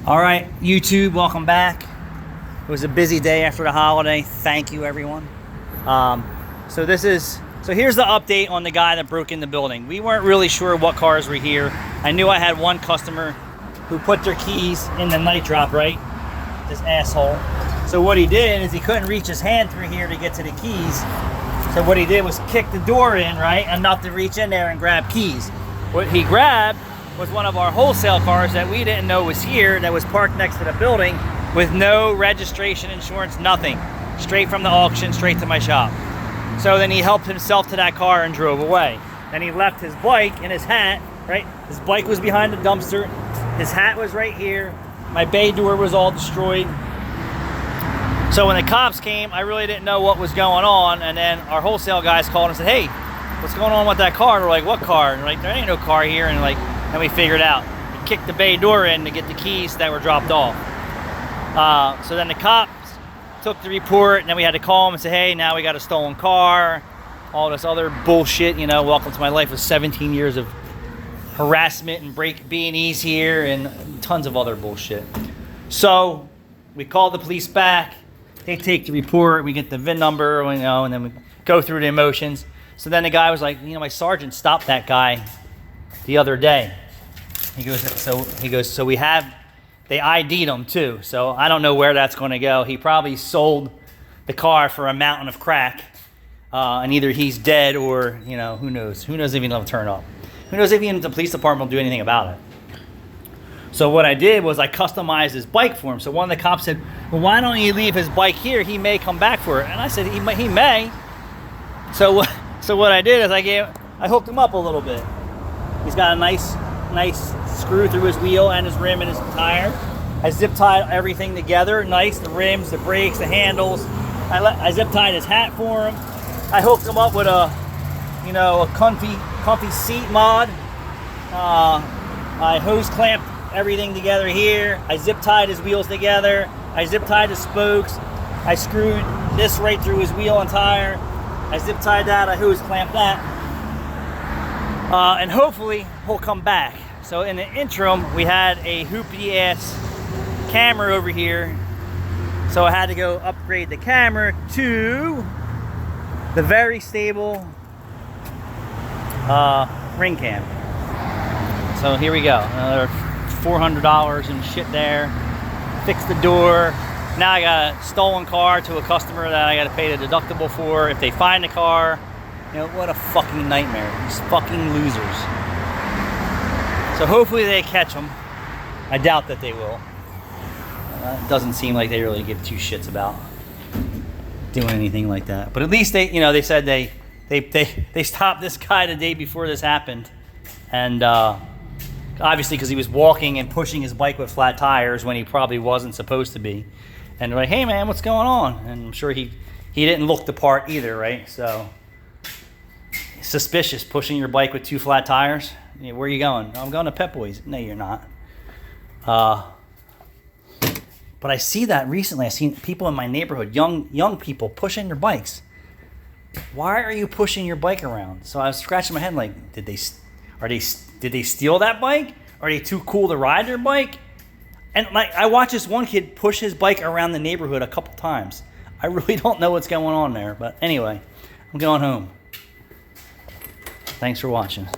All right, YouTube, welcome back. It was a busy day after the holiday. Thank you, everyone. So here's the update on the guy that broke in the building. We weren't really sure what cars were here. I knew I had one customer who put their keys in the night drop, right? This asshole. So what he did is he couldn't reach his hand through here to get to the keys. So what he did was kick the door in, right? Enough to reach in there and grab keys. What he grabbed was one of our wholesale cars that we didn't know was here, that was parked next to the building with no registration, insurance, nothing. Straight from the auction, straight to my shop. So then he helped himself to that car and drove away. Then he left his bike and his hat, right? His bike was behind the dumpster. His hat was right here. My bay door was all destroyed. So when the cops came, I really didn't know what was going on. And then our wholesale guys called and said, hey, what's going on with that car? We're like, what car? And we're like, there ain't no car here. And like, then we figured out. We kicked the bay door in to get the keys that were dropped off. So then the cops took the report, and then we had to call them and say, hey, now we got a stolen car, all this other bullshit, you know. Welcome to my life with 17 years of harassment and B&Es here and tons of other bullshit. So we called the police back. They take the report, we get the VIN number, you know, and then we go through the emotions. So then the guy was like, you know, my sergeant stopped that guy the other day. He goes, so we have, they ID'd him too. So I don't know where that's going to go. He probably sold the car for a mountain of crack, and either he's dead or, you know, who knows? Who knows if he'll turn up? Who knows if even the police department will do anything about it? So what I did was I customized his bike for him. So one of the cops said, well, why don't you leave his bike here? He may come back for it. And I said, he may. So what I did is I hooked him up a little bit. He's got a nice screw through his wheel and his rim and his tire. I zip tied everything together, nice, the rims, the brakes, the handles. I zip tied his hat for him. I hooked him up with a comfy seat mod. I hose clamped everything together here. I zip tied his wheels together. I zip tied his spokes. I screwed this right through his wheel and tire. I zip tied that. I hose clamped that. And hopefully he'll come back. So in the interim, we had a hoopty ass camera over here. So I had to go upgrade the camera to the very stable ring cam. So here we go. Another $400 and shit there. Fix the door. Now I got a stolen car to a customer that I got to pay the deductible for. If they find the car, you know, what a fucking nightmare. These fucking losers. So hopefully they catch them. I doubt that they will. It doesn't seem like they really give two shits about doing anything like that. But at least they said they stopped this guy the day before this happened. And obviously because he was walking and pushing his bike with flat tires when he probably wasn't supposed to be. And they're like, hey man, what's going on? And I'm sure he didn't look the part either, right? So suspicious, pushing your bike with two flat tires. Yeah, where are you going? I'm going to Pep Boys. No, you're not. But I see that recently. I've seen people in my neighborhood, young people, pushing their bikes. Why are you pushing your bike around? So I was scratching my head like, did they steal that bike? Are they too cool to ride their bike? And like, I watched this one kid push his bike around the neighborhood a couple times. I really don't know what's going on there. But anyway, I'm going home. Thanks for watching.